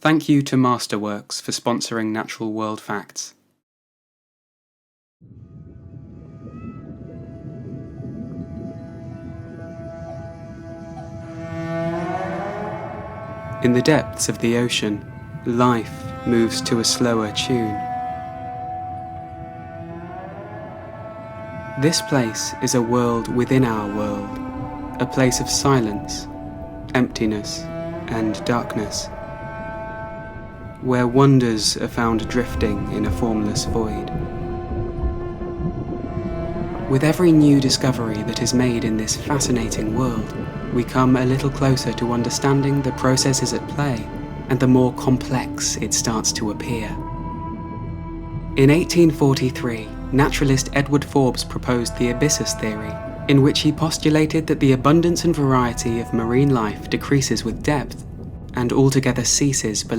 Thank you to Masterworks for sponsoring Natural World Facts. In the depths of the ocean, life moves to a slower tune. This place is a world within our world, a place of silence, emptiness, and darkness, where wonders are found drifting in a formless void. With every new discovery that is made in this fascinating world, we come a little closer to understanding the processes at play, and the more complex it starts to appear. In 1843, naturalist Edward Forbes proposed the Abyssus theory, in which he postulated that the abundance and variety of marine life decreases with depth, and altogether ceases below